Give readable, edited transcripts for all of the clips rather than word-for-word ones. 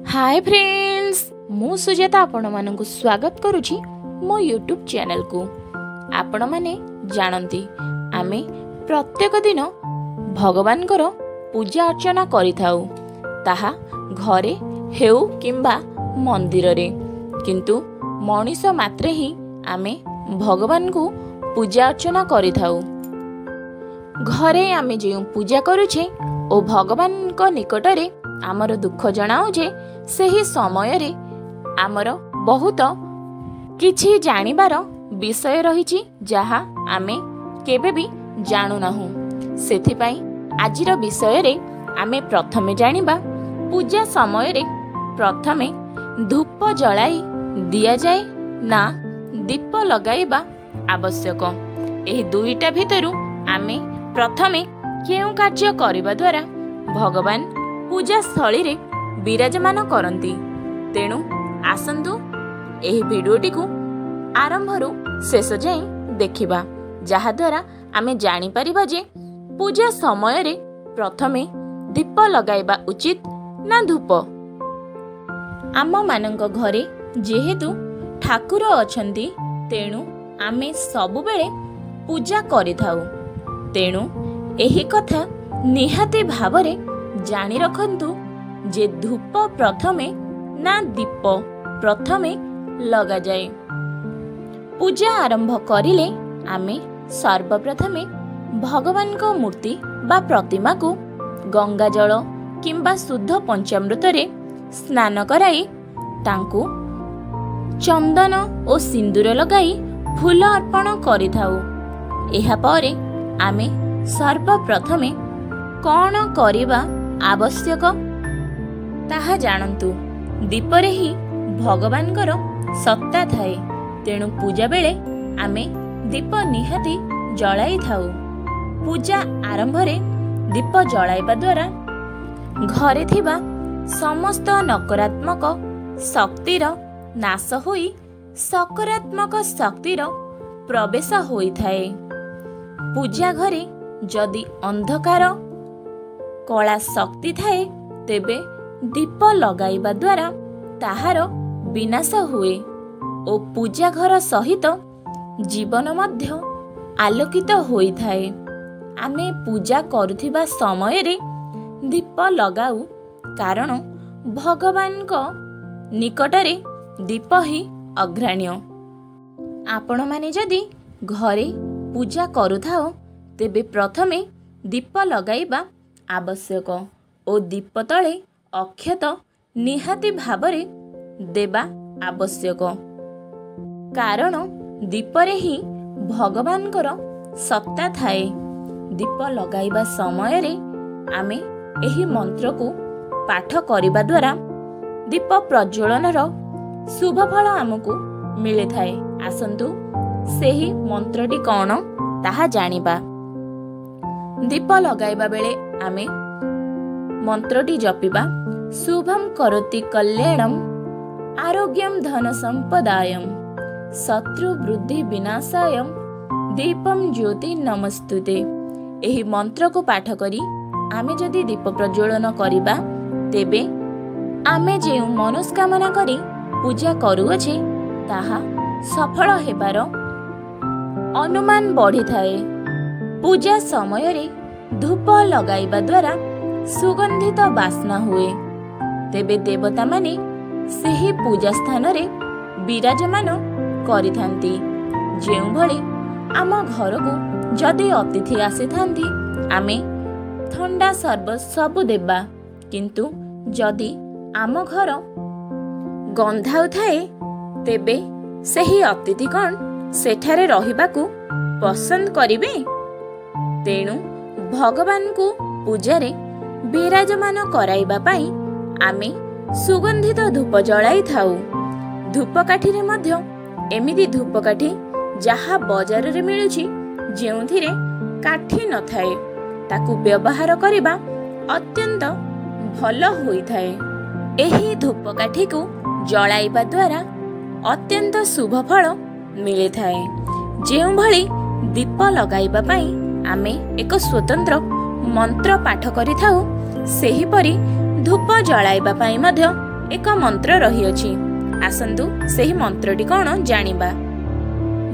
Hi friends, मु सुजाता आपण मानक स्वागत करुछि मो यूट्यूब चैनल को। आपण माने जानती आमे प्रत्येक दिन भगवान कर पूजा अर्चना करिथाउ, ताहा घरे हेउ किंबा मंदिर रे। किंतु मनीष मात्रे ही आमे भगवान को पूजा अर्चना करिथाउ। घरे आमे जे पूजा करुछे ओ भगवान को निकट रे आमर दुख जनाऊ जे सही समय रे आमर बहुत किछि जानिबार विषय रहिछि जहा आमे केबे भी जानु नाहु। सेथि पई आजिर विषय रे आमे प्रथमे जानिबा पूजा समय रे प्रथमे धूप जलाई दिया जाए ना दीप लगाइबा आवश्यक। एही दुईटा भितरु आमे प्रथमे केउ कार्य करिबा द्वारा भगवान पूजा स्थली रे विराजमान करंती। तेणु आसंतु एही वीडियोटी को आरंभरू शेष जाए देखिबा, जहा द्वारा आमे जानि परिबा जे पूजा समय रे प्रथमे दीप लगाइबा उचित ना धूप। आम मानक घरे जेहेतु ठाकुर अछंती तेणु आमे सबु बेले पूजा करिथाउ। तेणु एही कथा निहाती भावरे जानी रखंतु जे धूप प्रथमे ना दीप प्रथमे लगा जाए। पूजा आरंभ करिले आमे सर्वप्रथमे भगवान को मूर्ति बा प्रतिमा को गंगा जल किंबा शुद्ध पंचामृत रे स्नान कराई तांकु चंदन और सिंदूर लगाई फूल अर्पण करिथाउ। एहा परे आमे सर्वप्रथमे कौन करिबा आवश्यक ताहा जानंतु। दीपरे ही भगवान कर सत्ता थाए, तेणु पूजा बेले आमे दीप निहाती जलाई थाउ। पूजा आरंभ रे दीप जलाइबा द्वारा घरे थिबा समस्त नकारात्मक शक्तिर नाश होई सकारात्मक शक्तिर प्रवेश होई थाए। पूजा घरे जदि अंधकार कला शक्ति थाए तेबे दीप लगाइबा द्वारा ताहार विनाश हुए ओ पूजा घर सहित जीवन मध्य आलोकित होई थाए। आमे पूजा करुथिबा समय रे दीप लगाऊ, कारण भगवान को निकट रे दीप ही अग्रण्य। आपण माने जदि घरे पूजा करुथाओ तेबे प्रथमे दीप लगाइबा आवश्यक ओ दीप तले अक्षत निहाती भावरे देबा आवश्यक, कारण दीपरे ही भगवान कर सत्ता थाए। दीप लगाइबा समय रे आमे एही मंत्र को पाठ करिबा द्वारा दीप प्रज्वलनर शुभ फल आमको मिले थाए। आसंतु सेही मंत्रटी कौन ताहा जानिबा। दीप लगाइबा बेले आमे मंत्रटी जपिबा शुभम करोति कल्याणम आरोग्यम धन संपदायम शत्रु वृद्धि विनाशायम दीपम ज्योति नमस्तुते। एही मंत्र को पाठ करी आमे जदि दीप प्रज्वलन करिबा तेबे आमे जे मनोस्कामना करी पूजा करूअछे ताहा सफल हेबार अनुमान बढ़ी थाए। पूजा समय रे धूप लगाइबा द्वारा सुगंधित बास्ना हुए, तेबे देवता माने सेही पूजा स्थान रे विराजमान करिथांती। जेउ भले आम घर को जदि अतिथि आसी थांती आमे ठंडा सर्बत सबु देबा, किंतु जदि आम घर गंधाउ थाए तेबे सेही अतिथि कौन सेठारे रहिबाकू पसंद करिबे। तेणु भगवान को पूजारे विराजमान कराइबा पाई आमे सुगंधित धूप जलाई थाउ। धूपकाठी रे मध्य एमिति धूपकाठी जहा बाजार रे मिलुछि जेउथिरे काठी न थाए ताकू व्यवहार करिबा अत्यंत भल होई थाए। एही धूपकाठी को जलाइबा द्वारा अत्यंत शुभ फल मिले थाए। जेउ भली दीप लगाइबा पाई आमे एक स्वतंत्र मंत्र पाठ करिथाउ, सेही परि धूप जलाइबा पाई मध्य ଏକ ମନ୍ତ୍ର ରହିଅଛି। ଆସନ୍ତୁ ସେହି ମନ୍ତ୍ରଟି କ'ଣ ଜାଣିବା।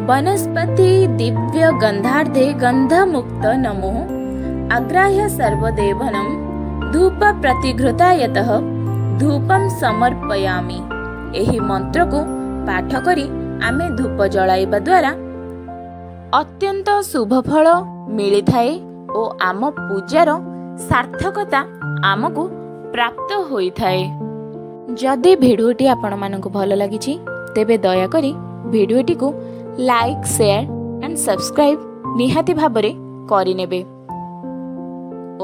ବନସ୍ପତି ଦିବ୍ୟ ଗନ୍ଧାର୍ଦ୍ଧେ ଗନ୍ଧମୁକ୍ତ ନମୋ ଆଗ୍ରାହ୍ୟ ସର୍ବଦେବନଂ ଧୂପ ପ୍ରତିଘୃତାୟତଃ ଧୂପಂ ସମର୍ପୟାମି। ଏହି ମନ୍ତ୍ରକୁ ପାଠ କରି ଆମେ ଧୂପ ଜଳାଇବା ଦ୍ୱାରା ଅତ୍ୟନ୍ତ ଶୁଭ ଫଳ ମିଳିଥାଏ ଓ ଆମ ପୂଜାର ସାର୍ଥକତା ଆମକୁ ପ୍ରାପ୍ତ ହୋଇଥାଏ। ଯଦି ଭିଡ଼ିଓଟି ଆପଣମାନଙ୍କୁ ଭଲ ଲାଗିଛି ତେବେ ଦୟାକରି ଭିଡ଼ିଓଟିକୁ ଲାଇକ୍, ସେୟାର ଆଣ୍ଡ ସବସ୍କ୍ରାଇବ୍ ନିହାତି ଭାବରେ କରିନେବେ।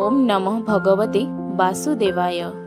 ଓମ୍ ନମଃ ଭଗବତେ ବାସୁଦେବାୟ।